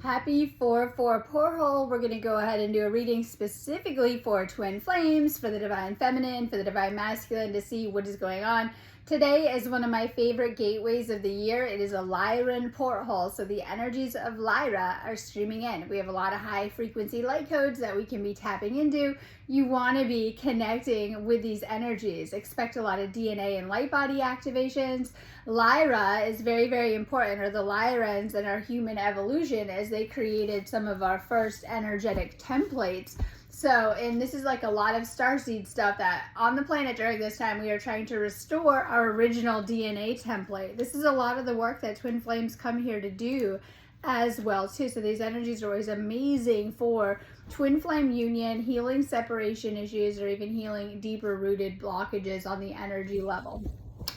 Happy 4-4 portal. We're going to go ahead and do a reading specifically for twin flames, for the divine feminine, for the divine masculine, to see what is going on. Today is one of my favorite gateways of the year. It is a Lyran porthole. So the energies of Lyra are streaming in. We have a lot of high frequency light codes that we can be tapping into. You want to be connecting with these energies. Expect a lot of DNA and light body activations. Lyra is very, very important, or the Lyrans in our human evolution, as they created some of our first energetic templates. So, and this is like a lot of starseed stuff that on the planet during this time, we are trying to restore our original DNA template. This is a lot of the work that twin flames come here to do as well too. So these energies are always amazing for twin flame union, healing separation issues, or even healing deeper rooted blockages on the energy level.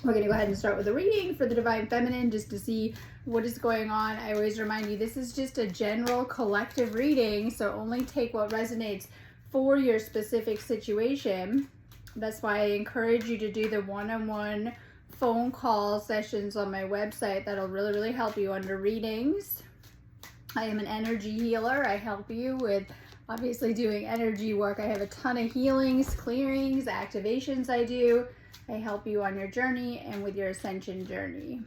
We're going to go ahead and start with a reading for the divine feminine just to see what is going on. I always remind you, this is just a general collective reading, so only take what resonates for your specific situation. That's why I encourage you to do the one-on-one phone call sessions on my website. That'll really, really help you under readings. I am an energy healer. I help you with obviously doing energy work. I have a ton of healings, clearings, activations I do. I help you on your journey and with your ascension journey.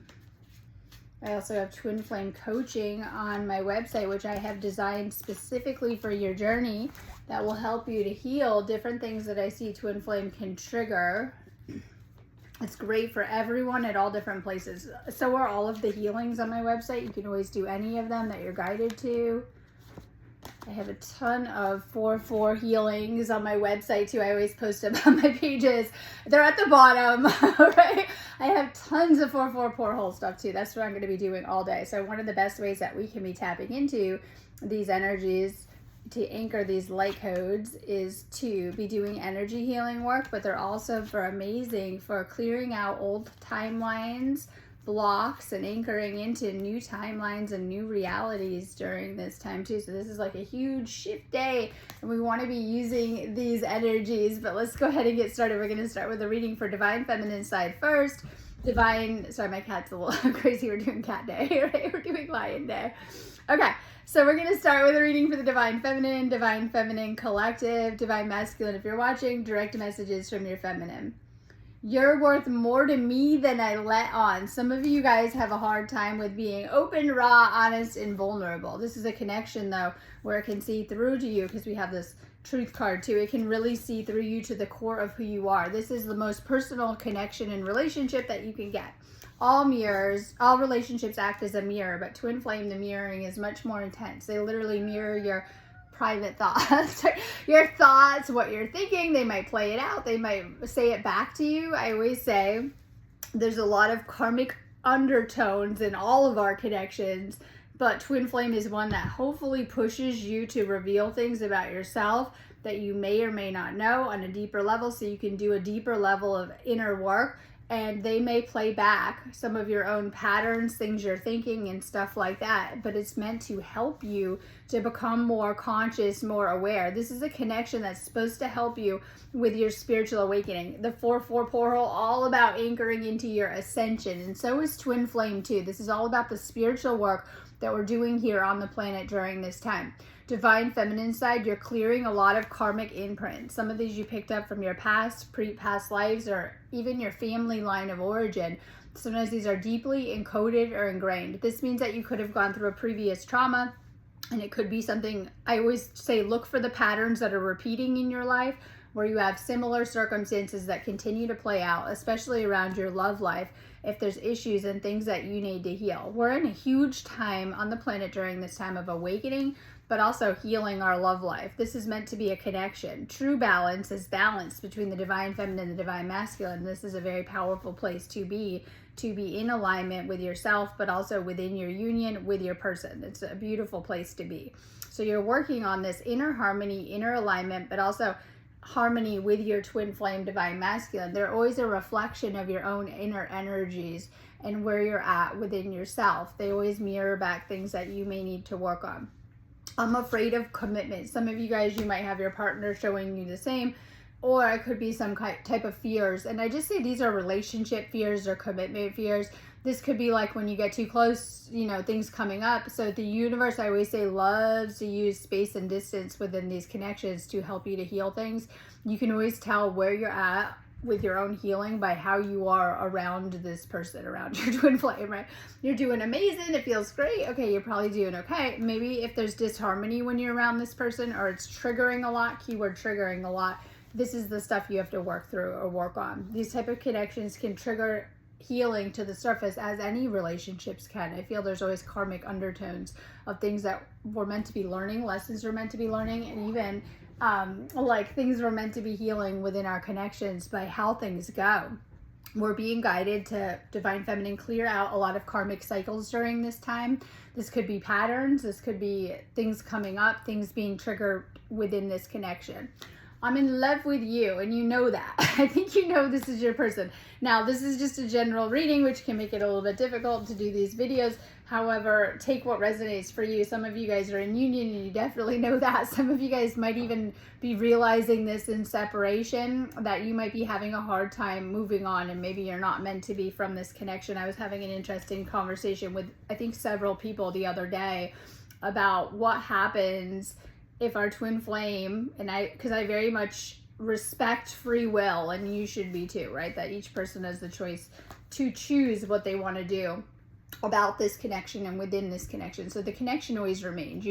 I also have twin flame coaching on my website, which I have designed specifically for your journey, that will help you to heal different things that I see twin flame can trigger. It's great for everyone at all different places. So are all of the healings on my website. You can always do any of them that you're guided to. I have a ton of 4-4 healings on my website too. I always post them on my pages. They're at the bottom, right? I have tons of 4-4 porthole stuff too. That's what I'm going to be doing all day. So one of the best ways that we can be tapping into these energies to anchor these light codes is to be doing energy healing work, but they're also amazing for clearing out old timelines, blocks, and anchoring into new timelines and new realities during this time too. So this is like a huge shift day, and we want to be using these energies. But let's go ahead and get started. We're going to start with a reading for divine feminine side first. Sorry, my cat's a little crazy. We're doing cat day, right? We're doing lion day. Okay, so we're going to start with a reading for the divine feminine collective, divine masculine. If you're watching, direct messages from your feminine. You're worth more to me than I let on. Some of you guys have a hard time with being open, raw, honest, and vulnerable. This is a connection, though, where it can see through to you, because we have this truth card, too. It can really see through you to the core of who you are. This is the most personal connection and relationship that you can get. All mirrors, all relationships act as a mirror, but twin flame, the mirroring is much more intense. They literally mirror your private thoughts, your thoughts, what you're thinking. They might play it out. They might say it back to you. I always say there's a lot of karmic undertones in all of our connections, but twin flame is one that hopefully pushes you to reveal things about yourself that you may or may not know on a deeper level, so you can do a deeper level of inner work. And they may play back some of your own patterns, things you're thinking and stuff like that. But it's meant to help you to become more conscious, more aware. This is a connection that's supposed to help you with your spiritual awakening. The 4-4 portal, all about anchoring into your ascension. And so is twin flame too. This is all about the spiritual work that we're doing here on the planet during this time. Divine feminine side, you're clearing a lot of karmic imprints. Some of these you picked up from your past lives, or even your family line of origin. Sometimes these are deeply encoded or ingrained. This means that you could have gone through a previous trauma, and it could be something. I always say, look for the patterns that are repeating in your life, where you have similar circumstances that continue to play out, especially around your love life, if there's issues and things that you need to heal. We're in a huge time on the planet during this time of awakening, but also healing our love life. This is meant to be a connection. True balance is balance between the divine feminine and the divine masculine. This is a very powerful place to be in alignment with yourself, but also within your union with your person. It's a beautiful place to be. So you're working on this inner harmony, inner alignment, but also harmony with your twin flame divine masculine. They're always a reflection of your own inner energies and where you're at within yourself. They always mirror back things that you may need to work on. I'm afraid of commitment. Some of you guys, you might have your partner showing you the same, or it could be some type of fears. And I just say these are relationship fears or commitment fears. This could be like when you get too close, things coming up. So the universe, I always say, loves to use space and distance within these connections to help you to heal things. You can always tell where you're at with your own healing by how you are around this person, around your twin flame, right? You're doing amazing, it feels great, okay, you're probably doing okay. Maybe if there's disharmony when you're around this person, or it's triggering a lot, keyword triggering a lot, this is the stuff you have to work through or work on. These type of connections can trigger healing to the surface, as any relationships can. I feel there's always karmic undertones of things that we're meant to be learning, lessons we're meant to be learning, and even like things we're meant to be healing within our connections by how things go. We're being guided to Divine Feminine clear out a lot of karmic cycles during this time. This could be patterns, this could be things coming up, things being triggered within this connection. I'm in love with you, and you know that. I think you know this is your person. Now, this is just a general reading, which can make it a little bit difficult to do these videos. However, take what resonates for you. Some of you guys are in union, and you definitely know that. Some of you guys might even be realizing this in separation, that you might be having a hard time moving on, and maybe you're not meant to be from this connection. I was having an interesting conversation with, I think, several people the other day about what happens if our twin flame, and because I very much respect free will, and you should be too, right? That each person has the choice to choose what they want to do about this connection and within this connection. So the connection always remains,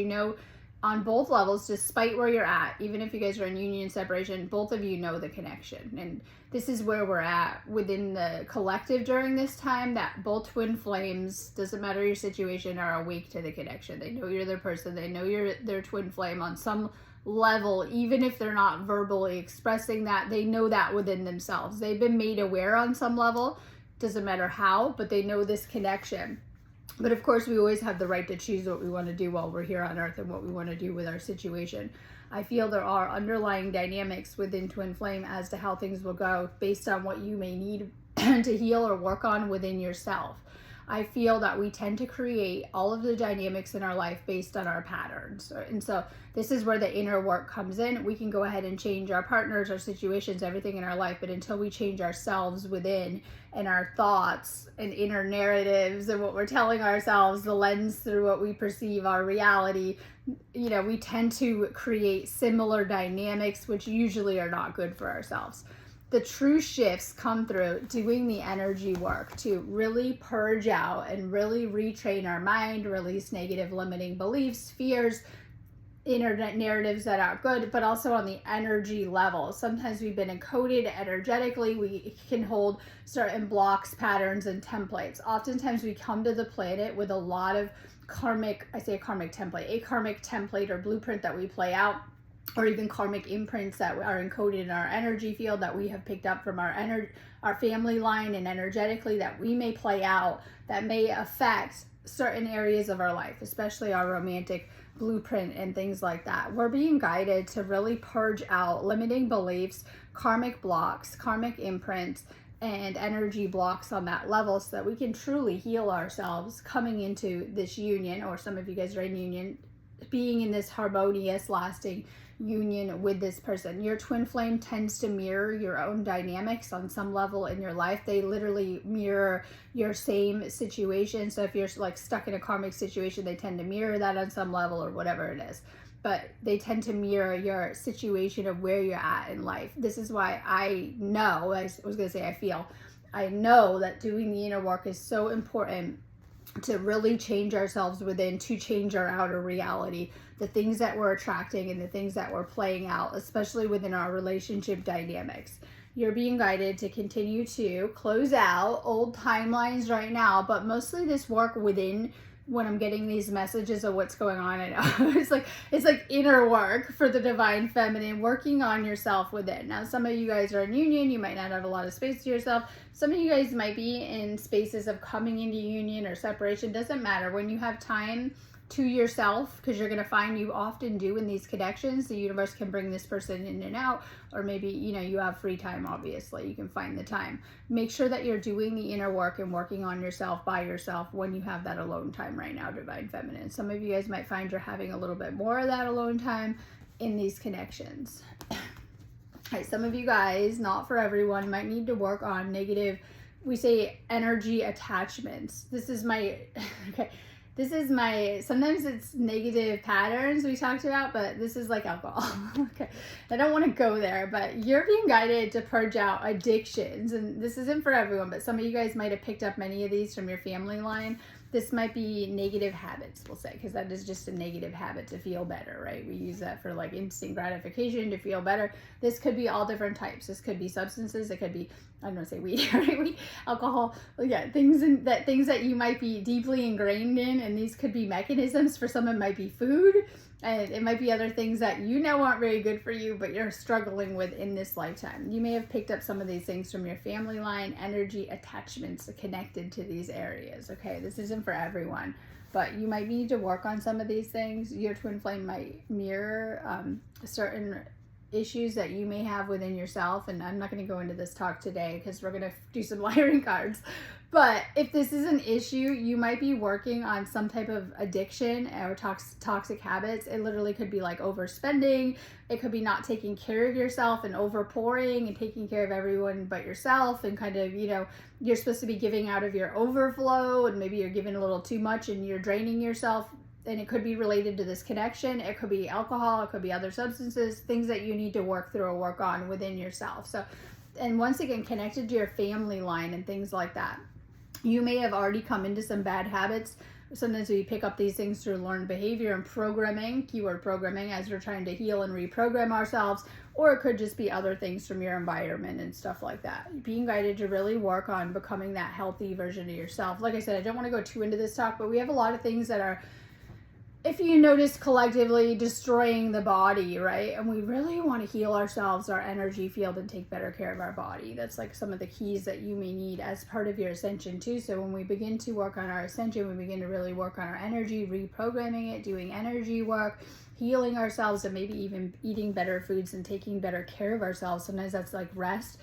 on both levels, despite where you're at. Even if you guys are in union and separation, both of you know the connection. And this is where we're at within the collective during this time, that both twin flames, doesn't matter your situation, are awake to the connection. They know you're their person. They know you're their twin flame on some level. Even if they're not verbally expressing that, they know that within themselves. They've been made aware on some level. Doesn't matter how, but they know this connection. But of course, we always have the right to choose what we want to do while we're here on earth and what we want to do with our situation. I feel there are underlying dynamics within twin flame as to how things will go based on what you may need to heal or work on within yourself. I feel that we tend to create all of the dynamics in our life based on our patterns. And so this is where the inner work comes in. We can go ahead and change our partners, our situations, everything in our life, but until we change ourselves within, and our thoughts and inner narratives and what we're telling ourselves, the lens through what we perceive our reality, we tend to create similar dynamics, which usually are not good for ourselves. The true shifts come through doing the energy work to really purge out and really retrain our mind, release negative limiting beliefs, fears, internet narratives that aren't good, but also on the energy level. Sometimes we've been encoded energetically. We can hold certain blocks, patterns, and templates. Oftentimes we come to the planet with a lot of karmic, I say a karmic template or blueprint that we play out, or even karmic imprints that are encoded in our energy field that we have picked up from our family line, and energetically that we may play out, that may affect certain areas of our life, especially our romantic blueprint and things like that. We're being guided to really purge out limiting beliefs, karmic blocks, karmic imprints, and energy blocks on that level, so that we can truly heal ourselves coming into this union, or some of you guys are in union, being in this harmonious, lasting union with this person. Your twin flame tends to mirror your own dynamics on some level in your life. They literally mirror your same situation. So if you're like stuck in a karmic situation, they tend to mirror that on some level, or whatever it is. But they tend to mirror your situation of where you're at in life. This is why I know, I was going to say I know that doing the inner work is so important to really change ourselves within, to change our outer reality, the things that we're attracting and the things that we're playing out, especially within our relationship dynamics. You're being guided to continue to close out old timelines right now, but mostly this work within. When I'm getting these messages of what's going on, I know it's like inner work for the Divine Feminine, working on yourself within. Now, some of you guys are in union, you might not have a lot of space to yourself. Some of you guys might be in spaces of coming into union or separation. Doesn't matter. When you have time to yourself, because you're going to find you often do in these connections, the universe can bring this person in and out, or maybe you have free time. Obviously you can find the time. Make sure that you're doing the inner work and working on yourself by yourself when you have that alone time right now, Divine Feminine. Some of you guys might find you're having a little bit more of that alone time in these connections. All right, some of you guys, not for everyone, might need to work on negative we say energy attachments. This is my, okay. This is my, sometimes it's negative patterns we talked about, but this is like alcohol. Okay. I don't want to go there, but you're being guided to purge out addictions. And this isn't for everyone, but some of you guys might have picked up many of these from your family line. This might be negative habits, we'll say, because that is just a negative habit to feel better, right? We use that for like instant gratification to feel better. This could be all different types. This could be substances. It could be, I don't want to say weed, right? Weed, alcohol, yeah, things that you might be deeply ingrained in, and these could be mechanisms. For some, it might be food, and it might be other things that you know aren't very good for you, but you're struggling with in this lifetime. You may have picked up some of these things from your family line, energy attachments connected to these areas. Okay, this isn't for everyone, but you might need to work on some of these things. Your twin flame might mirror certain issues that you may have within yourself, and I'm not going to go into this talk today because we're going to do some layering cards. But if this is an issue, you might be working on some type of addiction or toxic habits. It literally could be like overspending. It could be not taking care of yourself and overpouring and taking care of everyone but yourself, and kind of, you know, you're supposed to be giving out of your overflow, and maybe you're giving a little too much and you're draining yourself. And it could be related to this connection. It could be alcohol. It could be other substances, things that you need to work through or work on within yourself. So, and once again, connected to your family line and things like that. You may have already come into some bad habits. Sometimes we pick up these things through learned behavior and programming, keyword programming, as we're trying to heal and reprogram ourselves. Or it could just be other things from your environment and stuff like that. Being guided to really work on becoming that healthy version of yourself. Like I said, I don't want to go too into this talk, but we have a lot of things that are, if you notice, collectively destroying the body, right? And we really want to heal ourselves, our energy field, and take better care of our body. That's like some of the keys that you may need as part of your ascension too. So when we begin to work on our ascension, we begin to really work on our energy, reprogramming it, doing energy work, healing ourselves, and maybe even eating better foods and taking better care of ourselves. Sometimes that's like rest.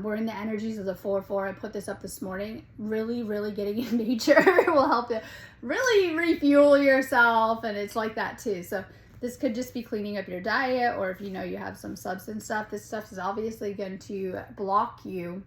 We're in the energies of the 4-4. I put this up this morning. Really, really getting in nature will help to really refuel yourself. And it's like that too. So this could just be cleaning up your diet, or if you know you have some substance stuff, this stuff is obviously going to block you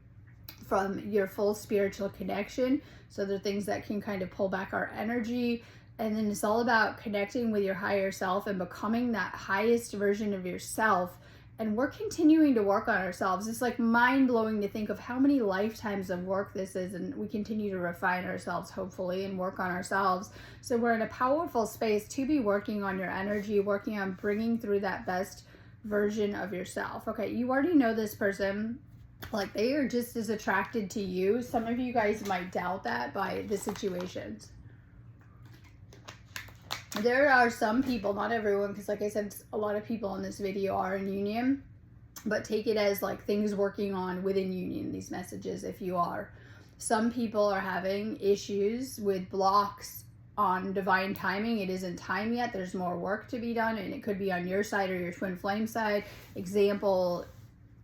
from your full spiritual connection. So there are things that can kind of pull back our energy. And then it's all about connecting with your higher self and becoming that highest version of yourself. And we're continuing to work on ourselves. It's like mind-blowing to think of how many lifetimes of work this is, and we continue to refine ourselves, hopefully, and work on ourselves. So we're in a powerful space to be working on your energy, working on bringing through that best version of yourself. Okay, you already know this person. Like, they are just as attracted to you. Some of you guys might doubt that by the situations. There are some people, not everyone, because like I said, a lot of people in this video are in union, but take it as like things working on within union, these messages, if you are. Some people are having issues with blocks on divine timing. It isn't time yet. There's more work to be done, and it could be on your side or your twin flame side. Example,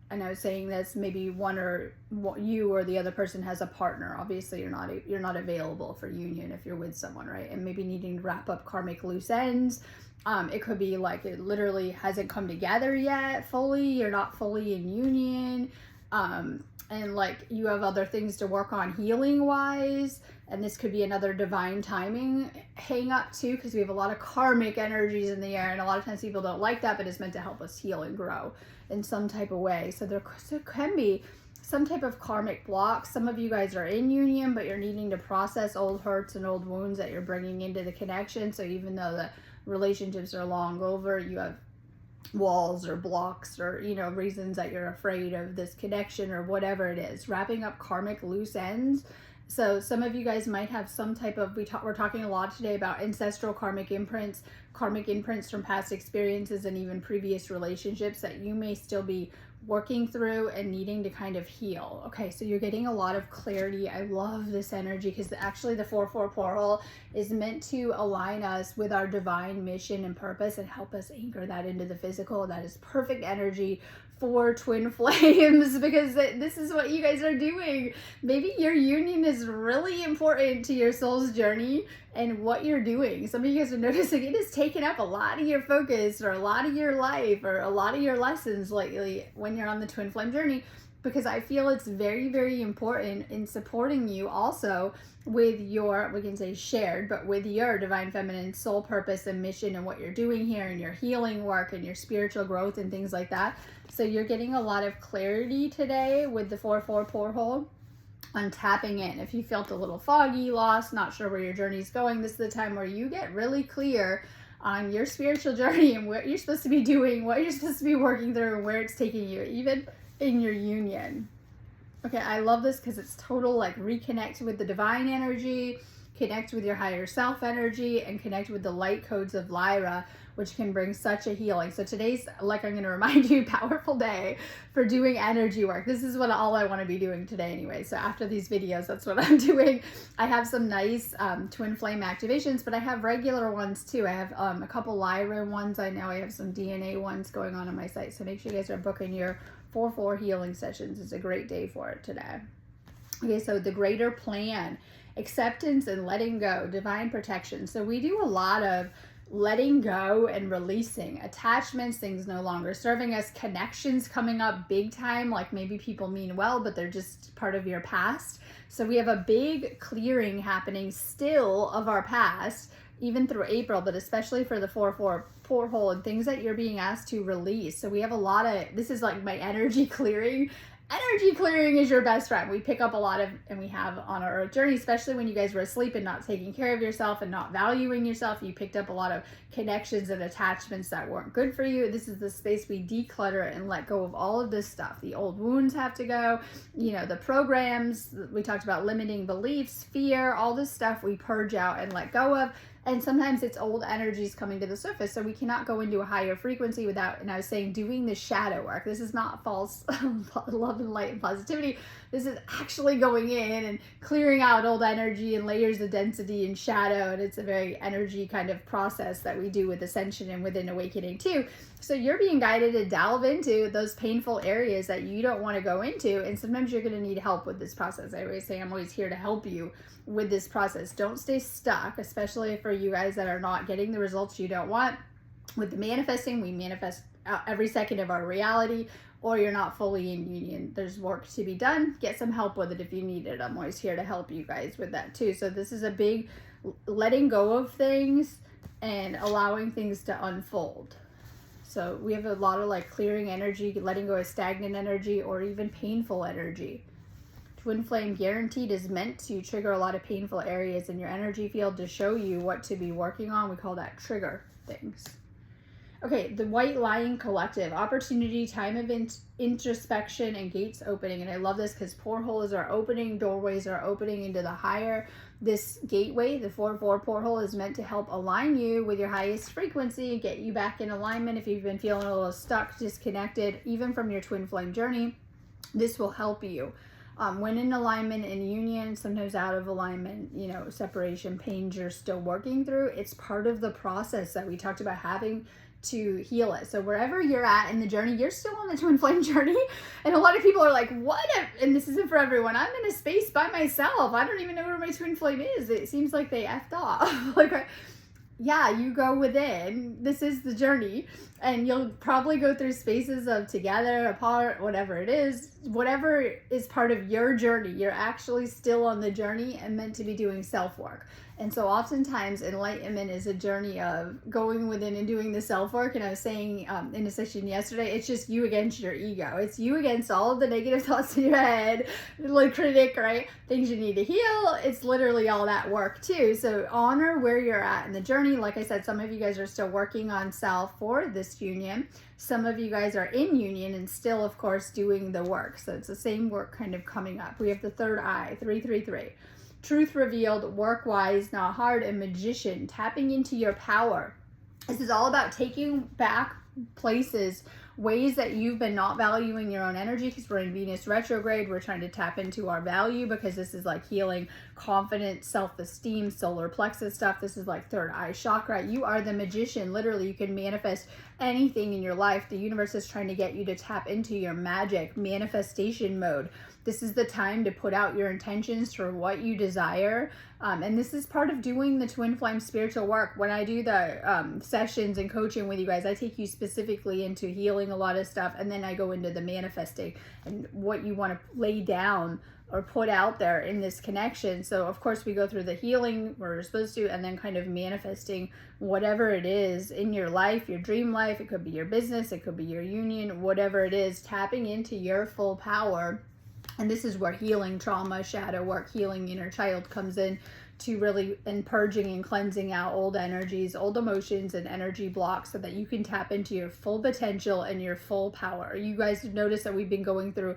and I was saying this, maybe one or you or the other person has a partner. Obviously, you're not available for union if you're with someone, right? And maybe needing to wrap up karmic loose ends. It could be like it literally hasn't come together yet fully. You're not fully in union. And like you have other things to work on healing wise. And this could be another divine timing hang up too, because we have a lot of karmic energies in the air. And a lot of times people don't like that, but it's meant to help us heal and grow in some type of way. So there can be some type of karmic block. Some of you guys are in union, but you're needing to process old hurts and old wounds that you're bringing into the connection. So even though the relationships are long over, you have walls or blocks or, you know, reasons that you're afraid of this connection or whatever it is. Wrapping up karmic loose ends. So some of you guys might have some type of, we're talking a lot today about ancestral karmic imprints from past experiences and even previous relationships that you may still be working through and needing to kind of heal. Okay, so you're getting a lot of clarity. I love this energy because actually the 4-4 portal is meant to align us with our divine mission and purpose and help us anchor that into the physical. That is perfect energy for twin flames because this is what you guys are doing. Maybe your union is really important to your soul's journey and what you're doing. Some of you guys are noticing it has taken up a lot of your focus or a lot of your life or a lot of your lessons lately when you're on the twin flame journey. because I feel it's very, very important in supporting you also with your, we can say shared, but with your divine feminine soul purpose and mission and what you're doing here and your healing work and your spiritual growth and things like that. So you're getting a lot of clarity today with the 4-4 porthole on tapping in. If you felt a little foggy, lost, not sure where your journey's going, this is the time where you get really clear on your spiritual journey and what you're supposed to be doing, what you're supposed to be working through, and where it's taking you, even in your union. Okay, I love this because it's total like reconnect with the divine energy, connect with your higher self energy, and connect with the light codes of Lyra, which can bring such a healing. So today's, like, I'm going to remind you, powerful day for doing energy work. This is what all I want to be doing today anyway. So after these videos, that's what I'm doing. I have some nice twin flame activations, but I have regular ones too. I have a couple Lyra ones. I know I have some DNA ones going on my site. So make sure you guys are booking your 4-4 healing sessions. It's a great day for it today. Okay, so the greater plan, acceptance and letting go, divine protection. So we do a lot of letting go and releasing attachments, things no longer serving us, connections coming up big time, like maybe people mean well, but they're just part of your past. So we have a big clearing happening still of our past, even through April, but especially for the 4-4 porthole and things that you're being asked to release. So we have a lot of, this is like my energy clearing. Energy clearing is your best friend. We pick up a lot of, and we have on our journey, especially when you guys were asleep and not taking care of yourself and not valuing yourself, you picked up a lot of connections and attachments that weren't good for you. This is the space we declutter and let go of all of this stuff. The old wounds have to go, you know, the programs, we talked about limiting beliefs, fear, all this stuff we purge out and let go of. And sometimes it's old energies coming to the surface, so we cannot go into a higher frequency without, and I was saying, doing the shadow work. This is not false love and light and positivity. This is actually going in and clearing out old energy and layers of density and shadow, and it's a very energy kind of process that we do with ascension and within awakening too. So you're being guided to delve into those painful areas that you don't want to go into, and sometimes you're going to need help with this process. I always say I'm always here to help you with this process. Don't stay stuck, especially for you guys that are not getting the results you don't want. With the manifesting, we manifest every second of our reality, or you're not fully in union. There's work to be done. Get some help with it if you need it. I'm always here to help you guys with that too. So this is a big letting go of things and allowing things to unfold. So we have a lot of like clearing energy, letting go of stagnant energy or even painful energy. Twin flame guaranteed is meant to trigger a lot of painful areas in your energy field to show you what to be working on. We call that trigger things. Okay, the White Lion Collective, opportunity, time of introspection, and gates opening. And I love this because portholes are opening, doorways are opening into the higher. This gateway, the 4-4 porthole, is meant to help align you with your highest frequency, get you back in alignment if you've been feeling a little stuck, disconnected, even from your twin flame journey. This will help you. When in alignment and union, sometimes out of alignment, you know, separation, pains you're still working through, it's part of the process that we talked about having to heal it. So wherever you're at in the journey, you're still on the twin flame journey. And a lot of people are like, what if, and this isn't for everyone, I'm in a space by myself. I don't even know where my twin flame is. It seems like they effed off. Like, yeah, you go within. This is the journey. And you'll probably go through spaces of together, apart, whatever it is. Whatever is part of your journey, you're actually still on the journey and meant to be doing self-work. And so oftentimes enlightenment is a journey of going within and doing the self-work. And I was saying in a session yesterday, it's just you against your ego. It's you against all of the negative thoughts in your head, like critic, right? Things you need to heal. It's literally all that work too. So honor where you're at in the journey. Like I said, some of you guys are still working on self for this union. Some of you guys are in union and still, of course, doing the work. So it's the same work kind of coming up. We have the third eye, 333. Truth revealed, work wise, not hard, and magician, tapping into your power. This is all about taking back places, ways that you've been not valuing your own energy, because we're in Venus retrograde. We're trying to tap into our value because this is like healing, confidence, self-esteem, solar plexus stuff. This is like third eye chakra. You are the magician. Literally, you can manifest anything in your life. The universe is trying to get you to tap into your magic manifestation mode. This is the time to put out your intentions for what you desire. And this is part of doing the twin flame spiritual work. When I do the sessions and coaching with you guys, I take you specifically specifically into healing a lot of stuff, and then I go into the manifesting and what you want to lay down or put out there in this connection. So of course we go through the healing where we're supposed to, and then kind of manifesting whatever it is in your life, your dream life. It could be your business, it could be your union, whatever it is, tapping into your full power. And this is where healing, trauma, shadow work, healing inner child comes in to really, and purging and cleansing out old energies, old emotions and energy blocks so that you can tap into your full potential and your full power. You guys notice that we've been going through,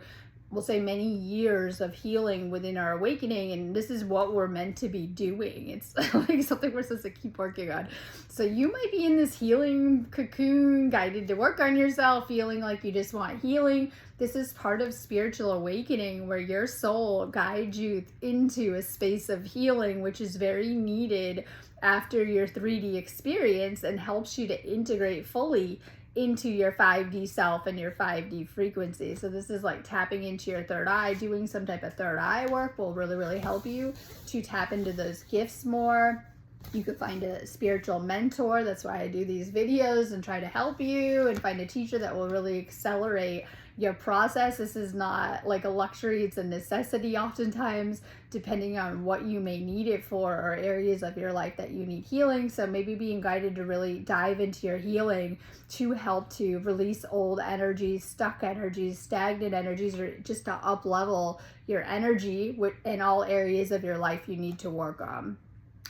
we'll say, many years of healing within our awakening, and this is what we're meant to be doing. It's like something we're supposed to keep working on. So you might be in this healing cocoon, guided to work on yourself, feeling like you just want healing. This is part of spiritual awakening where your soul guides you into a space of healing, which is very needed after your 3D experience, and helps you to integrate fully into your 5D self and your 5D frequency. So this is like tapping into your third eye. Doing some type of third eye work will really, really help you to tap into those gifts more. You could find a spiritual mentor. That's why I do these videos and try to help you, and find a teacher that will really accelerate your process. This is not like a luxury, it's a necessity oftentimes, depending on what you may need it for or areas of your life that you need healing. So maybe being guided to really dive into your healing to help to release old energies, stuck energies, stagnant energies, or just to up level your energy in all areas of your life you need to work on.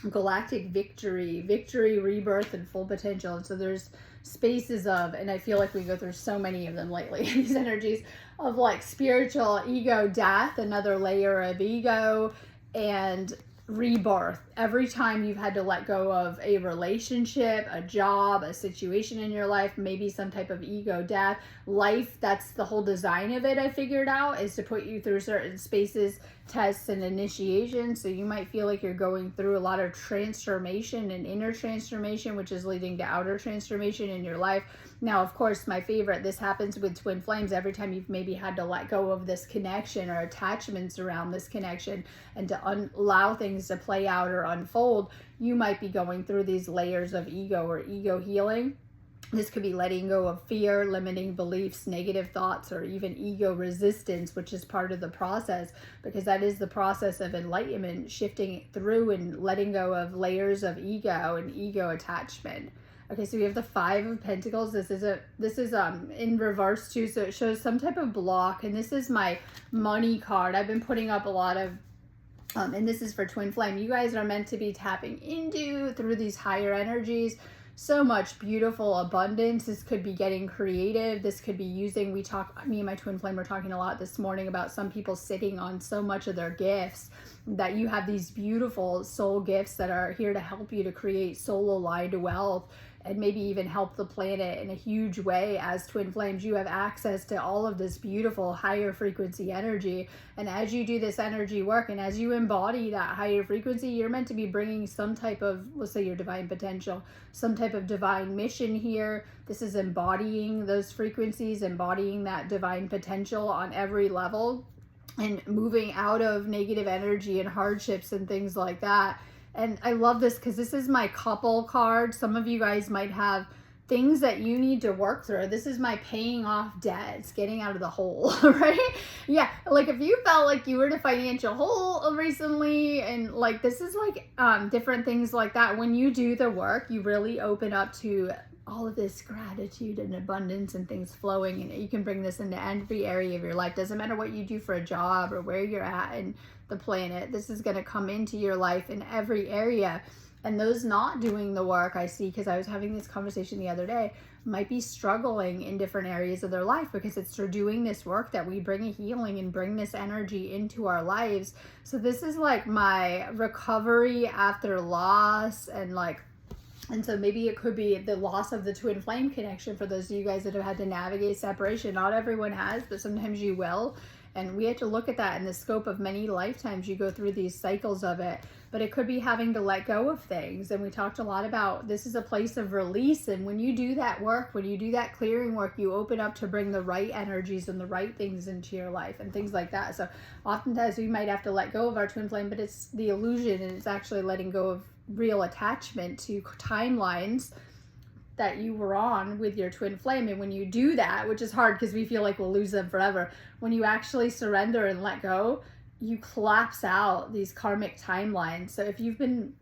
Galactic victory, rebirth, and full potential. And so there's spaces of, and I feel like we go through so many of them lately, these energies of like spiritual ego death, another layer of ego, and rebirth. Every time you've had to let go of a relationship, a job, a situation in your life, maybe some type of ego death, life, that's the whole design of it, I figured out, is to put you through certain spaces, tests, and initiation. So you might feel like you're going through a lot of transformation and inner transformation, which is leading to outer transformation in your life. Now, of course, my favorite, this happens with twin flames. Every time you've maybe had to let go of this connection or attachments around this connection and to allow things to play out or unfold, you might be going through these layers of ego or ego healing. This could be letting go of fear, limiting beliefs, negative thoughts, or even ego resistance, which is part of the process, because that is the process of enlightenment, shifting through and letting go of layers of ego and ego attachment. Okay, so we have the Five of Pentacles. This is in reverse too, so it shows some type of block, and this is my money card. I've been putting up a lot of and this is for twin flame. You guys are meant to be tapping into through these higher energies. So much beautiful abundance. This could be getting creative. This could be using, me and my twin flame were talking a lot this morning about some people sitting on so much of their gifts, that you have these beautiful soul gifts that are here to help you to create soul aligned wealth, and maybe even help the planet in a huge way. As twin flames, you have access to all of this beautiful higher frequency energy. And as you do this energy work, and as you embody that higher frequency, you're meant to be bringing some type of, let's say, your divine potential, some type of divine mission here. This is embodying those frequencies, embodying that divine potential on every level, and moving out of negative energy and hardships and things like that. And I love this because this is my couple card. Some of you guys might have things that you need to work through. This is my paying off debts, getting out of the hole, right? Yeah, like if you felt like you were in a financial hole recently, and like this is like different things like that. When you do the work, you really open up to all of this gratitude and abundance and things flowing, and you can bring this into every area of your life. Doesn't matter what you do for a job or where you're at in the planet, this is going to come into your life in every area. And those not doing the work, I see, because I was having this conversation the other day, might be struggling in different areas of their life, because it's through doing this work that we bring a healing and bring this energy into our lives. So this is like my recovery after loss, and so maybe it could be the loss of the twin flame connection for those of you guys that have had to navigate separation. Not everyone has, but sometimes you will. And we have to look at that in the scope of many lifetimes. You go through these cycles of it, but it could be having to let go of things. And we talked a lot about this is a place of release. And when you do that work, when you do that clearing work, you open up to bring the right energies and the right things into your life and things like that. So oftentimes we might have to let go of our twin flame, but it's the illusion, and it's actually letting go of real attachment to timelines that you were on with your twin flame. And when you do that, which is hard because we feel like we'll lose them forever, when you actually surrender and let go, you collapse out these karmic timelines. So if you've been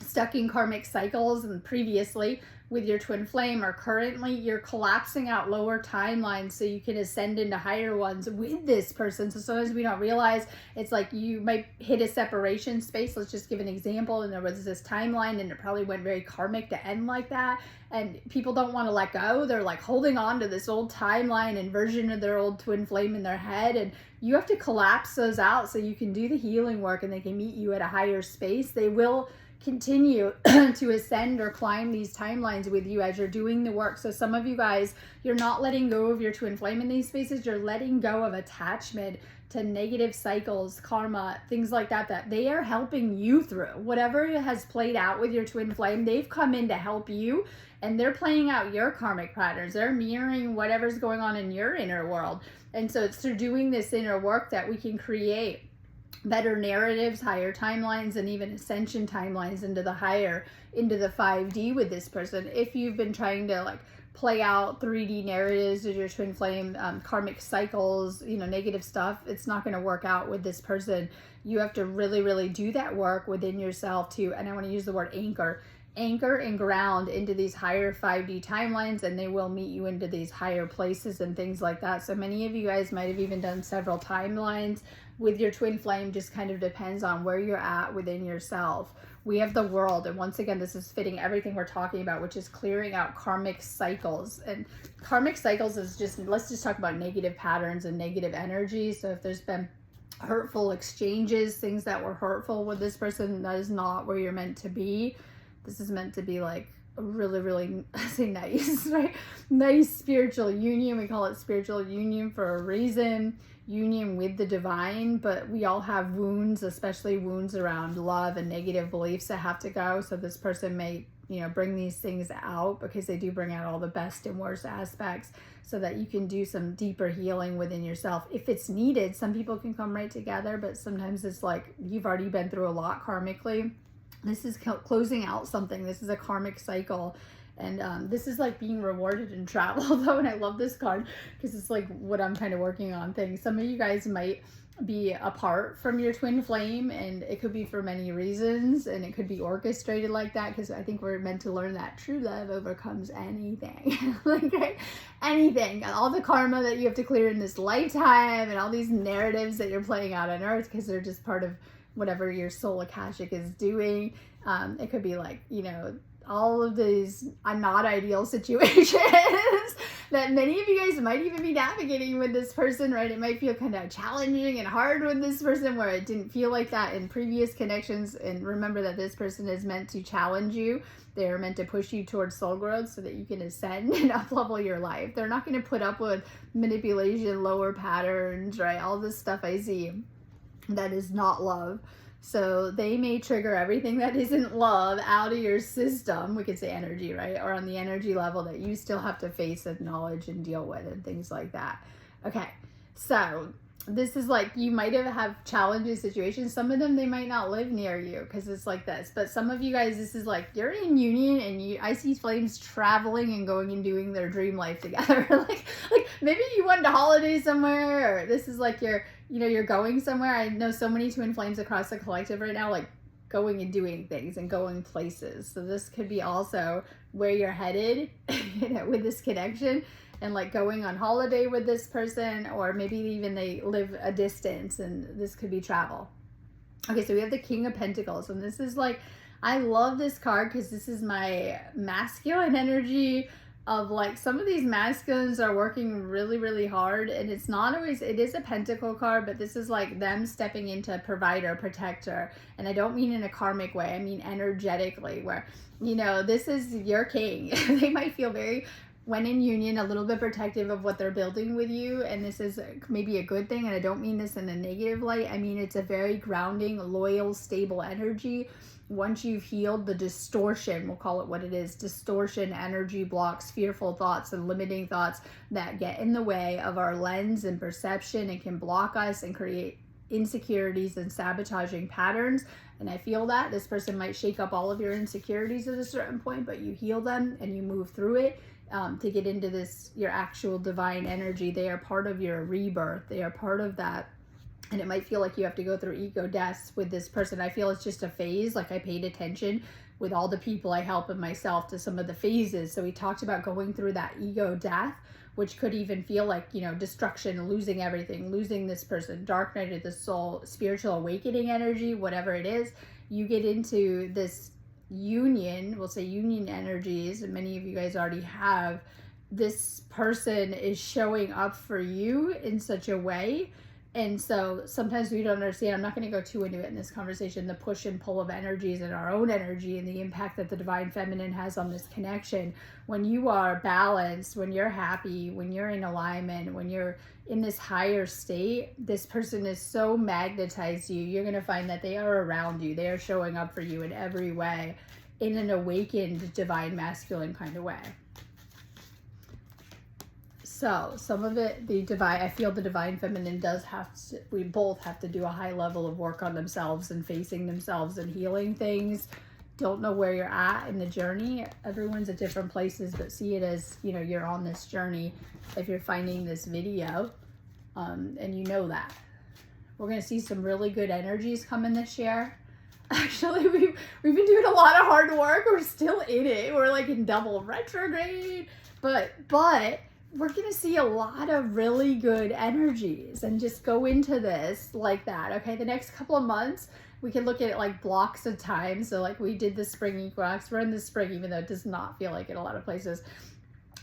stuck in karmic cycles and previously with your twin flame, or currently, you're collapsing out lower timelines so you can ascend into higher ones with this person. So sometimes we don't realize, it's like you might hit a separation space. Let's just give an example. And there was this timeline and it probably went very karmic to end like that. And people don't want to let go. They're like holding on to this old timeline and version of their old twin flame in their head. And you have to collapse those out so you can do the healing work and they can meet you at a higher space. They will continue to ascend or climb these timelines with you as you're doing the work. So some of you guys, you're not letting go of your twin flame in these spaces. You're letting go of attachment to negative cycles, karma, things like that, that they are helping you through. Whatever has played out with your twin flame, they've come in to help you, and they're playing out your karmic patterns. They're mirroring whatever's going on in your inner world. And so it's through doing this inner work that we can create better narratives, higher timelines, and even ascension timelines into the 5D with this person. If you've been trying to like play out 3D narratives with your twin flame, karmic cycles, negative stuff, it's not going to work out with this person. You have to really, really do that work within yourself too. And I want to use the word anchor and ground into these higher 5D timelines, and they will meet you into these higher places and things like that. So many of you guys might have even done several timelines with your twin flame. Just kind of depends on where you're at within yourself. We have the world, and once again, this is fitting everything we're talking about, which is clearing out karmic cycles. And karmic cycles is just, let's just talk about negative patterns and negative energy. So if there's been hurtful exchanges, things that were hurtful with this person, that is not where you're meant to be. This is meant to be like a really, really, I say nice, right? Nice spiritual union. We call it spiritual union for a reason. Union with the divine, but we all have wounds, especially wounds around love and negative beliefs that have to go. So this person may, bring these things out, because they do bring out all the best and worst aspects, so that you can do some deeper healing within yourself if it's needed. Some people can come right together, but sometimes it's like you've already been through a lot karmically. This is closing out something. This is a karmic cycle. And this is like being rewarded in travel though. And I love this card because it's like what I'm kind of working on things. Some of you guys might be apart from your twin flame, and it could be for many reasons, and it could be orchestrated like that, because I think we're meant to learn that true love overcomes anything. Like anything, all the karma that you have to clear in this lifetime, and all these narratives that you're playing out on earth, because they're just part of whatever your soul Akashic is doing. It could be like, all of these not ideal situations that many of you guys might even be navigating with this person, right? It might feel kind of challenging and hard with this person, where it didn't feel like that in previous connections. And remember that this person is meant to challenge you. They're meant to push you towards soul growth so that you can ascend and up-level your life. They're not going to put up with manipulation, lower patterns, right? All this stuff I see that is not love. So they may trigger everything that isn't love out of your system. We could say energy, right? Or on the energy level that you still have to face, acknowledge, and deal with, and things like that. Okay, so this is like, you might have challenging situations. Some of them, they might not live near you because it's like this. But some of you guys, this is like, you're in union, and I see flames traveling and going and doing their dream life together. like maybe you went to holiday somewhere, or this is like you're going somewhere. I know so many twin flames across the collective right now, like going and doing things and going places. So this could be also where you're headed with this connection, and like going on holiday with this person, or maybe even they live a distance, and this could be travel. Okay, so we have the King of Pentacles, and this is like, I love this card because this is my masculine energy of like, some of these masculines are working really, really hard, and it's not always, it is a pentacle card, but this is like them stepping into provider, protector. And I don't mean in a karmic way, I mean energetically, where, this is your king. They might feel very, when in union, a little bit protective of what they're building with you, and this is maybe a good thing. And I don't mean this in a negative light. I mean, it's a very grounding, loyal, stable energy. Once you've healed the distortion, we'll call it what it is, distortion, energy blocks, fearful thoughts, and limiting thoughts that get in the way of our lens and perception, and can block us and create insecurities and sabotaging patterns. And I feel that this person might shake up all of your insecurities at a certain point, but you heal them and you move through it to get into this, your actual divine energy. They are part of your rebirth. They are part of that. And it might feel like you have to go through ego deaths with this person. I feel it's just a phase. Like I paid attention with all the people I help and myself to some of the phases. So we talked about going through that ego death, which could even feel like, you know, destruction, losing everything, losing this person, dark night of the soul, spiritual awakening energy, whatever it is. You get into this union, we'll say union energies, and many of you guys already have. This person is showing up for you in such a way. And so sometimes we don't understand, I'm not going to go too into it in this conversation, the push and pull of energies and our own energy and the impact that the divine feminine has on this connection. When you are balanced, when you're happy, when you're in alignment, when you're in this higher state, this person is so magnetized to you. You're going to find that they are around you. They are showing up for you in every way in an awakened divine masculine kind of way. So some of it, the divine, I feel the divine feminine does have to, we both have to do a high level of work on themselves and facing themselves and healing things. Don't know where you're at in the journey. Everyone's at different places, but see it as, you know, you're on this journey if you're finding this video, and you know that. We're going to see some really good energies coming this year. Actually, we've been doing a lot of hard work. We're still in it. We're like in double retrograde, but we're going to see a lot of really good energies, and just go into this like that. Okay, the next couple of months, we can look at it like blocks of time. So like we did the spring equinox, we're in the spring, even though it does not feel like it a lot of places,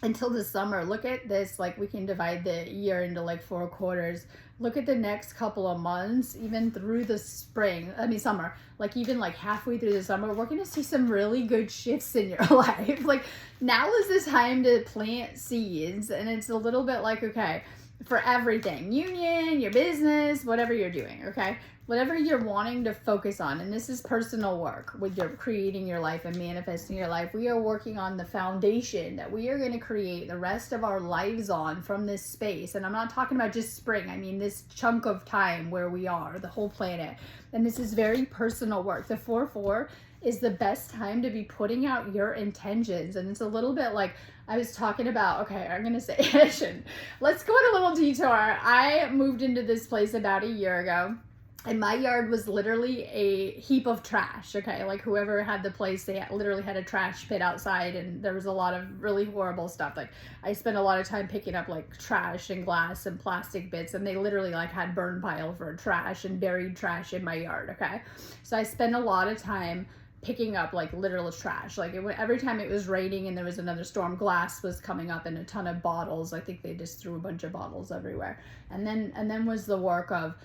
until the summer. Look at this, like we can divide the year into like 4 quarters. Look at the next couple of months, even through the summer, like even like halfway through the summer, we're going to see some really good shifts in your life. Like now is the time to plant seeds. And it's a little bit like, okay, for everything, union, your business, whatever you're doing, okay? Whatever you're wanting to focus on, and this is personal work with your creating your life and manifesting your life. We are working on the foundation that we are going to create the rest of our lives on from this space. And I'm not talking about just spring. I mean, this chunk of time where we are, the whole planet. And this is very personal work. The 4/4 is the best time to be putting out your intentions. And it's a little bit like I was talking about, okay, I'm going to say it. Let's go on a little detour. I moved into this place about a year ago. And my yard was literally a heap of trash, okay? Like whoever had the place, they literally had a trash pit outside, and there was a lot of really horrible stuff. Like I spent a lot of time picking up like trash and glass and plastic bits, and they literally like had burn pile for trash and buried trash in my yard, okay? So I spent a lot of time picking up like literal trash. Like every time it was raining and there was another storm, glass was coming up and a ton of bottles. I think they just threw a bunch of bottles everywhere. And then was the work of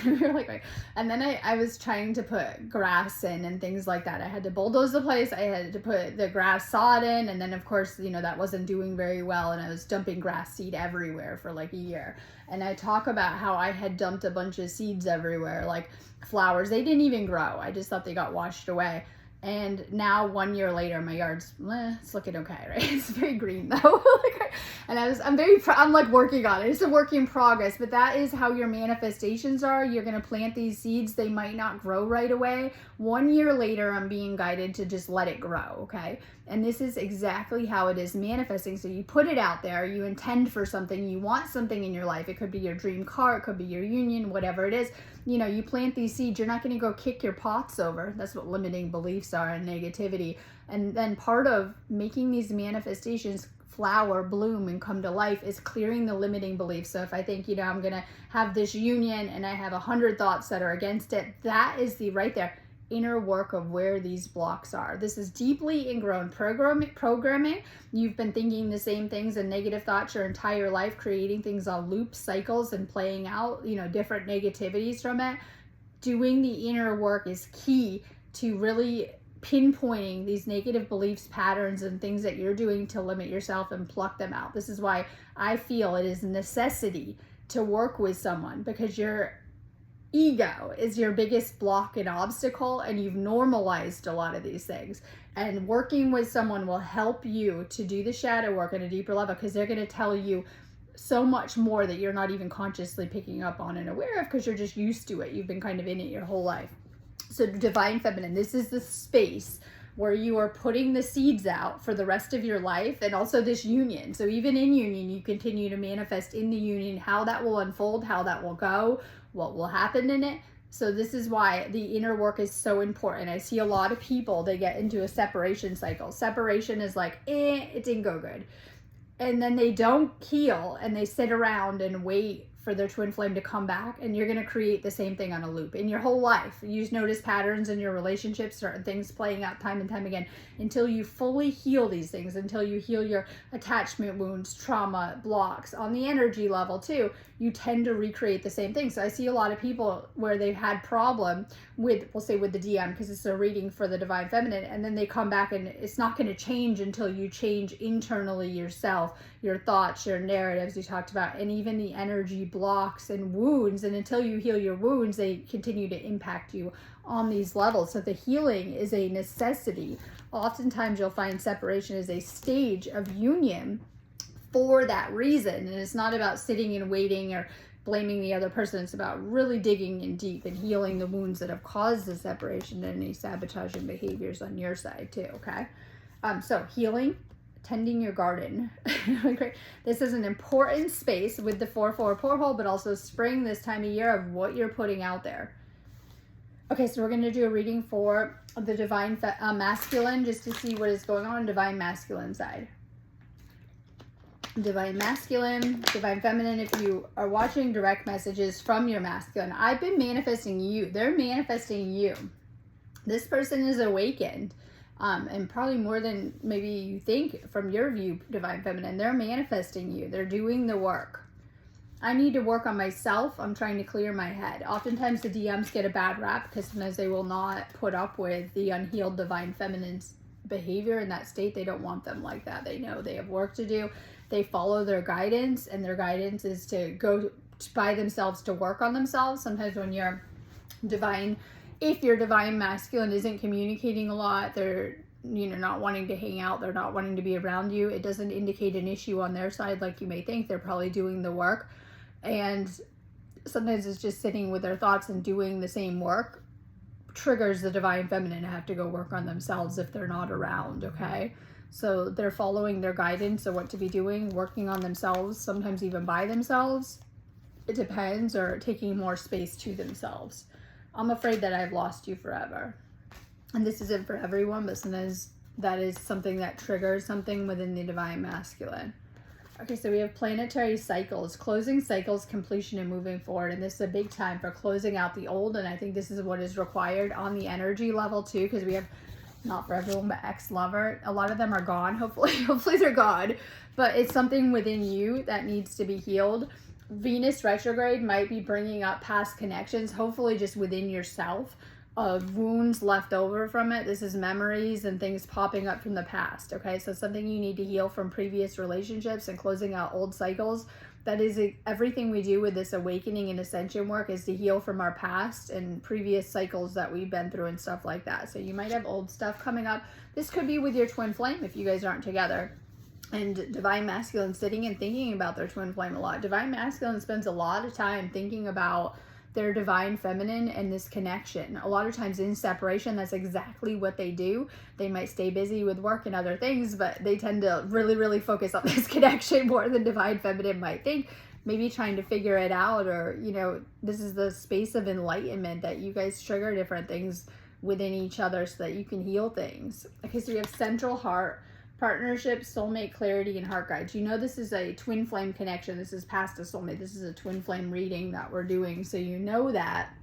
and then I was trying to put grass in and things like that. I had to bulldoze the place. I had to put the grass sod in. And then of course, you know, that wasn't doing very well. And I was dumping grass seed everywhere for like a year. And I talk about how I had dumped a bunch of seeds everywhere, like flowers. They didn't even grow. I just thought they got washed away. And now 1 year later, my yard's, it's looking okay, right? It's very green though. And I'm like working on it. It's a work in progress, but that is how your manifestations are. You're going to plant these seeds. They might not grow right away. 1 year later, I'm being guided to just let it grow. Okay. And this is exactly how it is manifesting. So you put it out there, you intend for something, you want something in your life. It could be your dream car, it could be your union, whatever it is. You know, you plant these seeds, you're not going to go kick your pots over. That's what limiting beliefs are and negativity. And then part of making these manifestations flower, bloom, and come to life is clearing the limiting beliefs. So if I think, you know, I'm going to have this union and I have 100 thoughts that are against it, that is the right there inner work of where these blocks are. This is deeply ingrown programming. You've been thinking the same things and negative thoughts your entire life, creating things on loop cycles and playing out, you know, different negativities from it. Doing the inner work is key to really pinpointing these negative beliefs, patterns, and things that you're doing to limit yourself and pluck them out. This is why I feel it is a necessity to work with someone, because your ego is your biggest block and obstacle, and you've normalized a lot of these things. And working with someone will help you to do the shadow work at a deeper level, because they're going to tell you so much more that you're not even consciously picking up on and aware of, because you're just used to it. You've been kind of in it your whole life. So divine feminine, this is the space where you are putting the seeds out for the rest of your life, and also this union. So even in union, you continue to manifest in the union how that will unfold, how that will go, what will happen in it. So this is why the inner work is so important. I see a lot of people, they get into a separation cycle. Separation is like, it didn't go good. And then they don't heal, and they sit around and wait for their twin flame to come back, and you're going to create the same thing on a loop in your whole life. You just notice patterns in your relationships, certain things playing out time and time again, until you fully heal these things, until you heal your attachment wounds, trauma, blocks on the energy level too. You tend to recreate the same thing. So I see a lot of people where they've had problem with, we'll say with the DM, because it's a reading for the divine feminine, and then they come back and it's not going to change until you change internally yourself, your thoughts, your narratives you talked about, and even the energy blocks and wounds. And until you heal your wounds, they continue to impact you on these levels. So the healing is a necessity. Oftentimes you'll find separation is a stage of union for that reason. And it's not about sitting and waiting or blaming the other person. It's about really digging in deep and healing the wounds that have caused the separation and any sabotaging behaviors on your side too, okay? So healing, tending your garden. This is an important space with the 4-4 porthole, but also spring, this time of year, of what you're putting out there. Okay, so we're going to do a reading for the divine masculine, just to see what is going on divine masculine side. Divine masculine, divine feminine. If you are watching direct messages from your masculine, I've been manifesting you. They're manifesting you. This person is awakened. And probably more than maybe you think from your view, divine feminine. They're manifesting you. They're doing the work. I need to work on myself. I'm trying to clear my head. Oftentimes the DMs get a bad rap because sometimes they will not put up with the unhealed divine feminine's behavior in that state. They don't want them like that. They know they have work to do. They follow their guidance, and their guidance is to go by themselves to work on themselves. Sometimes when you're divine, if your divine masculine isn't communicating a lot, they're not wanting to hang out, they're not wanting to be around you, it doesn't indicate an issue on their side like you may think. They're probably doing the work, and sometimes it's just sitting with their thoughts and doing the same work triggers the divine feminine to have to go work on themselves if they're not around, okay? So they're following their guidance of what to be doing, working on themselves, sometimes even by themselves, it depends, or taking more space to themselves. I'm afraid that I've lost you forever. And this isn't for everyone, but sometimes that is something that triggers something within the divine masculine. Okay, so we have planetary cycles, closing cycles, completion, and moving forward. And this is a big time for closing out the old. And I think this is what is required on the energy level too, because we have, not for everyone, but ex-lover. A lot of them are gone, hopefully they're gone. But it's something within you that needs to be healed. Venus retrograde might be bringing up past connections, hopefully just within yourself, of wounds left over from it. This is memories and things popping up from the past, okay? So something you need to heal from previous relationships and closing out old cycles. That is everything we do with this awakening and ascension work, is to heal from our past and previous cycles that we've been through and stuff like that. So you might have old stuff coming up. This could be with your twin flame if you guys aren't together. And divine masculine sitting and thinking about their twin flame a lot. Divine masculine spends a lot of time thinking about their divine feminine and this connection. A lot of times in separation, that's exactly what they do. They might stay busy with work and other things, but they tend to really, really focus on this connection more than divine feminine might think. Maybe trying to figure it out, or, this is the space of enlightenment that you guys trigger different things within each other so that you can heal things. Okay, so we have central heart, partnership, soulmate, clarity, and heart guides. This is a twin flame connection. This is past a soulmate. This is a twin flame reading that we're doing. So you know that.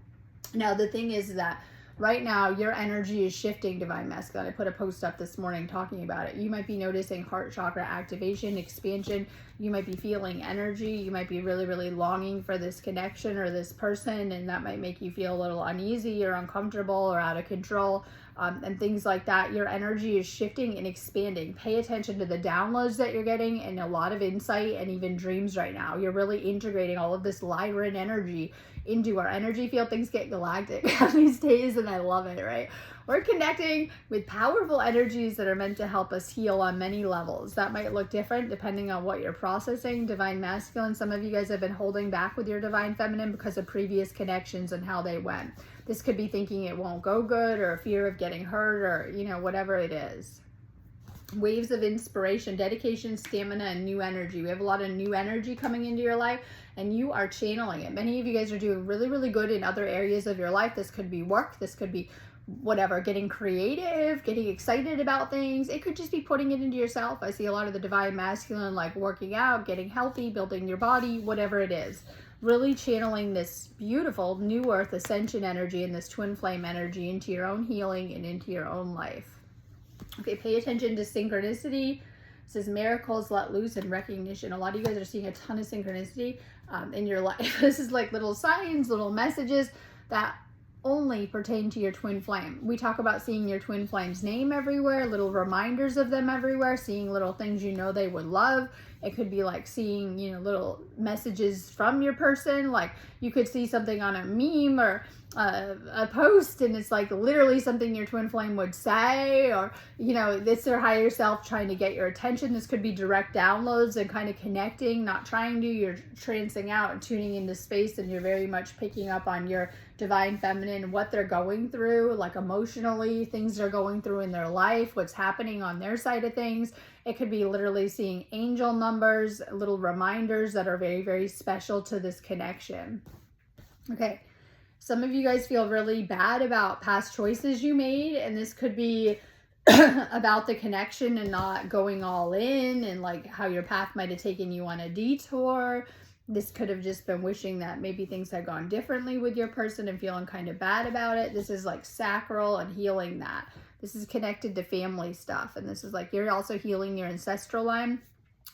Now, the thing is that right now your energy is shifting, divine masculine. I put a post up this morning talking about it. You might be noticing heart chakra activation, expansion. You might be feeling energy. You might be really, really longing for this connection or this person, and that might make you feel a little uneasy or uncomfortable or out of control, and things like that, your energy is shifting and expanding. Pay attention to the downloads that you're getting and a lot of insight and even dreams right now. You're really integrating all of this Lyran energy into our energy field. Things get galactic these days, and I love it, right? We're connecting with powerful energies that are meant to help us heal on many levels. That might look different depending on what you're processing. Divine Masculine, some of you guys have been holding back with your Divine Feminine because of previous connections and how they went. This could be thinking it won't go good, or a fear of getting hurt, or, you know, whatever it is. Waves of inspiration, dedication, stamina, and new energy. We have a lot of new energy coming into your life, and you are channeling it. Many of you guys are doing really, really good in other areas of your life. This could be work. This could be whatever, getting creative, getting excited about things. It could just be putting it into yourself. I see a lot of the Divine Masculine, like working out, getting healthy, building your body, whatever it is. Really channeling this beautiful new earth ascension energy and this twin flame energy into your own healing and into your own life. Okay, pay attention to synchronicity. It says miracles let loose and recognition. A lot of you guys are seeing a ton of synchronicity in your life. This is like little signs, little messages that only pertain to your twin flame. We talk about seeing your twin flame's name everywhere, little reminders of them everywhere, seeing little things you know they would love. It could be like seeing, you know, little messages from your person. Like you could see something on a meme or a post, and it's like literally something your twin flame would say, or, you know, it's their higher self trying to get your attention. This could be direct downloads and kind of connecting, not trying to. You're trancing out and tuning into space, and you're very much picking up on your Divine Feminine, what they're going through, like emotionally, things they're going through in their life, what's happening on their side of things. It could be literally seeing angel numbers, little reminders that are very, very special to this connection. Okay. Some of you guys feel really bad about past choices you made, and this could be about the connection and not going all in, and like how your path might have taken you on a detour. This could have just been wishing that maybe things had gone differently with your person and feeling kind of bad about it. This is like sacral and healing that. This is connected to family stuff, and this is like you're also healing your ancestral line.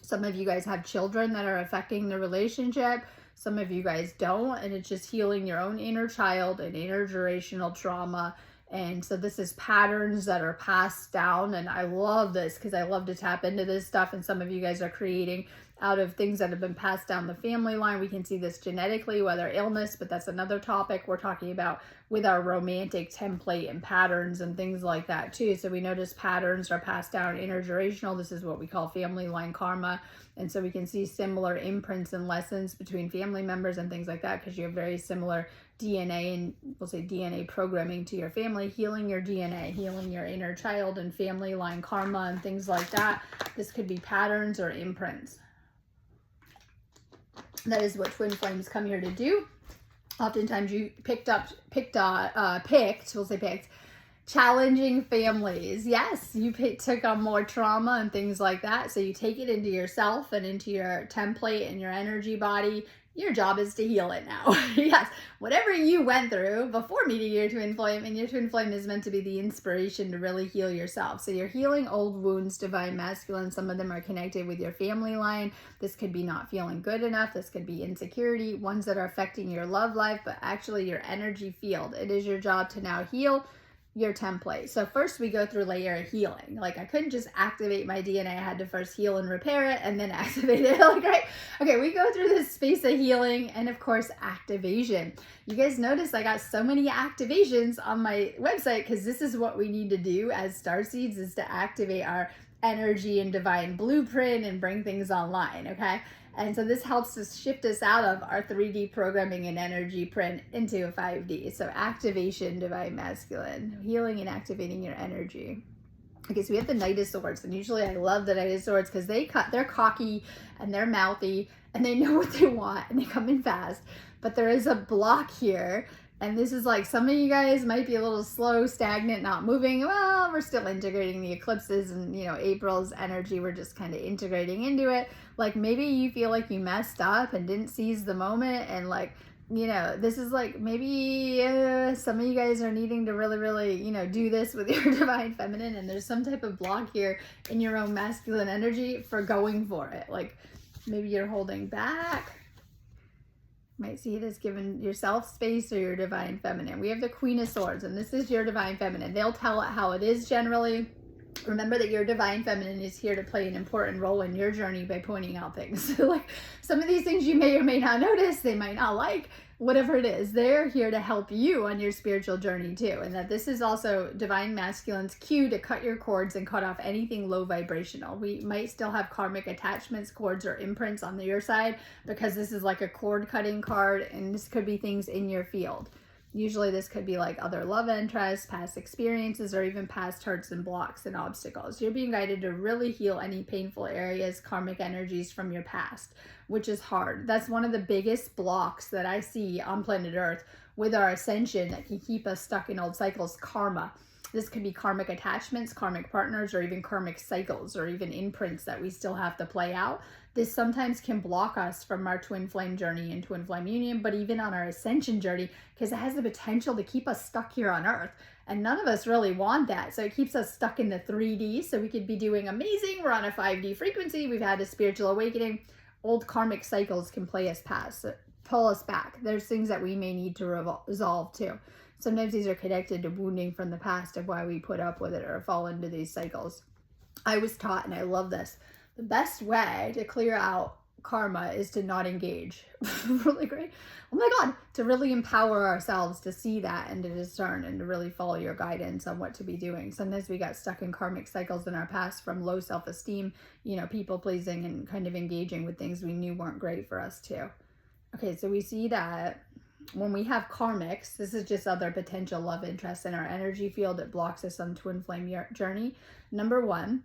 Some of you guys have children that are affecting the relationship. Some of you guys don't, and it's just healing your own inner child and intergenerational trauma. And so this is patterns that are passed down, and I love this because I love to tap into this stuff, and some of you guys are creating out of things that have been passed down the family line. We can see this genetically, whether illness, but that's another topic we're talking about with our romantic template and patterns and things like that too. So we notice patterns are passed down intergenerational. This is what we call family line karma. And so we can see similar imprints and lessons between family members and things like that, because you have very similar DNA, and we'll say DNA programming to your family, healing your DNA, healing your inner child and family line karma and things like that. This could be patterns or imprints. That is what twin flames come here to do. Oftentimes you picked challenging families. Yes, you took on more trauma and things like that. So you take it into yourself and into your template and your energy body. Your job is to heal it now. Yes, whatever you went through before meeting your twin flame, and your twin flame is meant to be the inspiration to really heal yourself. So you're healing old wounds, Divine Masculine. Some of them are connected with your family line. This could be not feeling good enough. This could be insecurity, ones that are affecting your love life, but actually your energy field. It is your job to now heal your template. So first we go through layer of healing. Like I couldn't just activate my DNA. I had to first heal and repair it and then activate it. Like, right? Okay, we go through this space of healing and of course activation. You guys notice I got so many activations on my website because this is what we need to do as starseeds, is to activate our energy and divine blueprint and bring things online, okay? And so this helps us shift us out of our 3D programming and energy print into a 5D. So activation, Divine Masculine, healing and activating your energy. Okay, so we have the Knight of Swords, and usually I love the Knight of Swords because they're cocky and they're mouthy and they know what they want and they come in fast. But there is a block here. And this is like, some of you guys might be a little slow, stagnant, not moving. Well, we're still integrating the eclipses and, you know, April's energy. We're just kind of integrating into it. Like maybe you feel like you messed up and didn't seize the moment. And like, you know, this is like maybe some of you guys are needing to really, really, you know, do this with your Divine Feminine. And there's some type of block here in your own masculine energy for going for it. Like maybe you're holding back. Might see it as giving yourself space or your divine feminine. We have the Queen of Swords, and this is your divine feminine. They'll tell it how it is generally. Remember that your divine feminine is here to play an important role in your journey by pointing out things. Like some of these things you may or may not notice, they might not like, whatever it is, they're here to help you on your spiritual journey too. And that this is also divine masculine's cue to cut your cords and cut off anything low vibrational. We might still have karmic attachments, cords, or imprints on your side because this is like a cord cutting card, and this could be things in your field. Usually this could be like other love interests, past experiences, or even past hurts and blocks and obstacles. You're being guided to really heal any painful areas, karmic energies from your past, which is hard. That's one of the biggest blocks that I see on planet Earth with our ascension that can keep us stuck in old cycles, karma. This could be karmic attachments, karmic partners, or even karmic cycles, or even imprints that we still have to play out. This sometimes can block us from our twin flame journey and twin flame union, but even on our ascension journey, because it has the potential to keep us stuck here on Earth. And none of us really want that. So it keeps us stuck in the 3D. So we could be doing amazing. We're on a 5D frequency. We've had a spiritual awakening. Old karmic cycles can play us past, pull us back. There's things that we may need to resolve too. Sometimes these are connected to wounding from the past of why we put up with it or fall into these cycles. I was taught, and I love this, the best way to clear out karma is to not engage. Really great. Oh my God, to really empower ourselves to see that and to discern and to really follow your guidance on what to be doing. Sometimes we got stuck in karmic cycles in our past from low self-esteem, people pleasing and kind of engaging with things we knew weren't great for us too. Okay, so we see that when we have karmics, this is just other potential love interests in our energy field that blocks us on twin flame journey. Number one,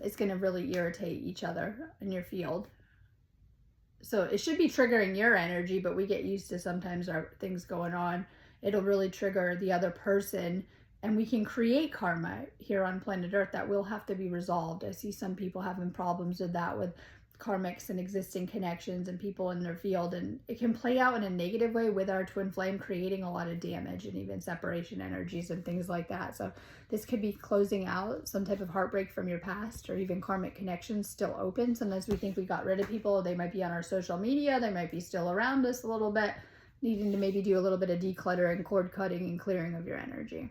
it's going to really irritate each other in your field. So it should be triggering your energy, but we get used to sometimes our things going on. It'll really trigger the other person, and we can create karma here on planet Earth that will have to be resolved. I see some people having problems with that, with karmics and existing connections and people in their field, and it can play out in a negative way with our twin flame, creating a lot of damage and even separation energies and things like that. So this could be closing out some type of heartbreak from your past, or even karmic connections still open. Sometimes we think we got rid of people. They might be on our social media, they might be still around us a little bit, needing to maybe do a little bit of decluttering, cord cutting, and clearing of your energy.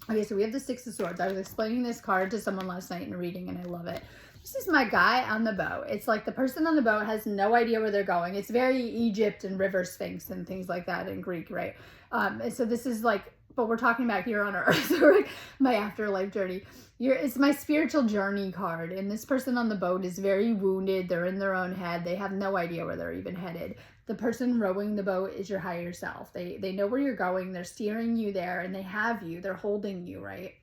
Okay, so we have the Six of Swords. I was explaining this card to someone last night in a reading, and I love it. This is my guy on the boat. It's like the person on the boat has no idea where they're going. It's very Egypt and River Sphinx and things like that in Greek, right? And so this is like, but we're talking about here on Earth, like my afterlife journey. It's my spiritual journey card. And this person on the boat is very wounded. They're in their own head. They have no idea where they're even headed. The person rowing the boat is your higher self. They know where you're going. They're steering you there, and they have you. They're holding you, right?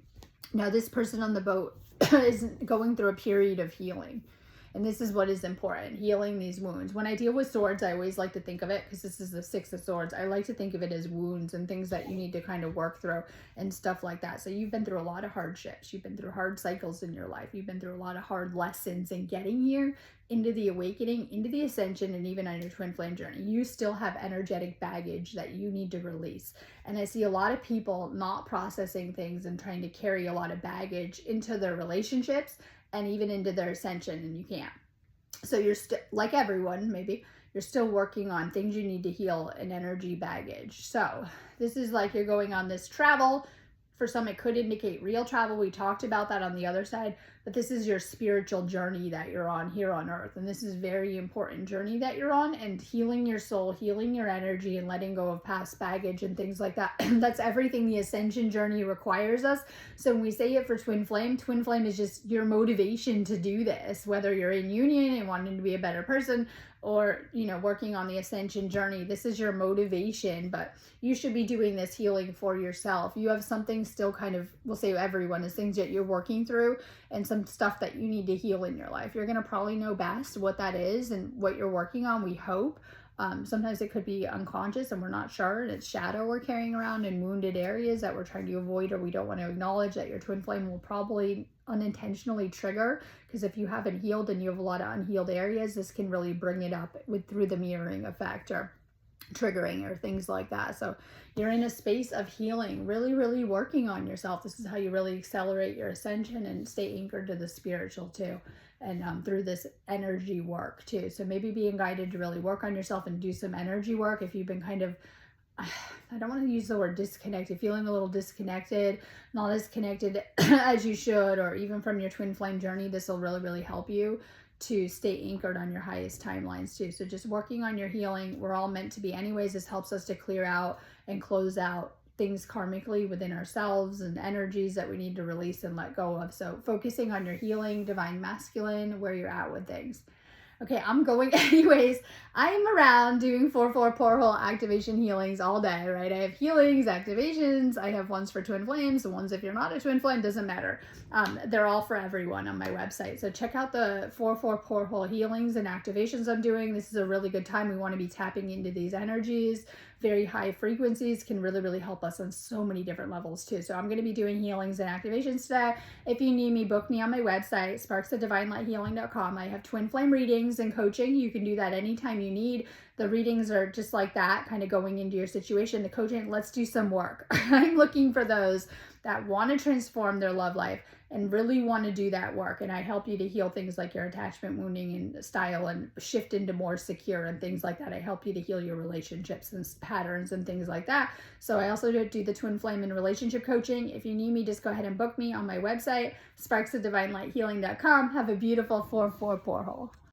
Now, this person on the boat is going through a period of healing. And this is what is important, healing these wounds. When I deal with swords, I always like to think of it, because this is the Six of Swords, I like to think of it as wounds and things that you need to kind of work through and stuff like that. So you've been through a lot of hardships. You've been through hard cycles in your life. You've been through a lot of hard lessons in getting here, into the awakening, into the ascension, and even on your twin flame journey. You still have energetic baggage that you need to release. And I see a lot of people not processing things and trying to carry a lot of baggage into their relationships and even into their ascension, and you can't. So you're still, like everyone, maybe, you're still working on things you need to heal and energy baggage. So this is like you're going on this travel. For some, it could indicate real travel. We talked about that on the other side, but this is your spiritual journey that you're on here on Earth. And this is a very important journey that you're on, and healing your soul, healing your energy, and letting go of past baggage and things like that. That's everything the ascension journey requires us. So when we say it for twin flame is just your motivation to do this, whether you're in union and wanting to be a better person, or, working on the ascension journey. This is your motivation, but you should be doing this healing for yourself. You have something still kind of, we'll say everyone is things that you're working through and some stuff that you need to heal in your life. You're going to probably know best what that is and what you're working on, we hope. Sometimes it could be unconscious and we're not sure, and it's shadow we're carrying around in wounded areas that we're trying to avoid, or we don't want to acknowledge that your twin flame will probably unintentionally trigger, because if you haven't healed and you have a lot of unhealed areas, this can really bring it up through the mirroring effect or triggering or things like that. So you're in a space of healing, really, really working on yourself. This is how you really accelerate your ascension and stay anchored to the spiritual too. and through this energy work too. So maybe being guided to really work on yourself and do some energy work if you've been kind of, I don't want to use the word disconnected, feeling a little disconnected, not as connected as you should, or even from your twin flame journey. This will really, really help you to stay anchored on your highest timelines too. So just working on your healing. We're all meant to be anyways. This helps us to clear out and close out things karmically within ourselves and energies that we need to release and let go of. So focusing on your healing, divine masculine, where you're at with things. Okay, I'm going anyways. I'm around doing 4/4 portal activation healings all day, right? I have healings, activations. I have ones for twin flames, the ones if you're not a twin flame, doesn't matter. They're all for everyone on my website. So check out the 4/4 portal healings and activations I'm doing. This is a really good time. We want to be tapping into these energies. Very high frequencies can really, really help us on so many different levels too. So I'm going to be doing healings and activations today. If you need me, book me on my website, sparksofdivinelighealing.com. I have twin flame readings and coaching. You can do that anytime you need. The readings are just like that, kind of going into your situation. The coaching, let's do some work. I'm looking for those that want to transform their love life and really want to do that work. And I help you to heal things like your attachment wounding and style and shift into more secure and things like that. I help you to heal your relationships and patterns and things like that. So I also do the twin flame and relationship coaching. If you need me, just go ahead and book me on my website, sparksofdivinelighealing.com. Have a beautiful 4/4 portal.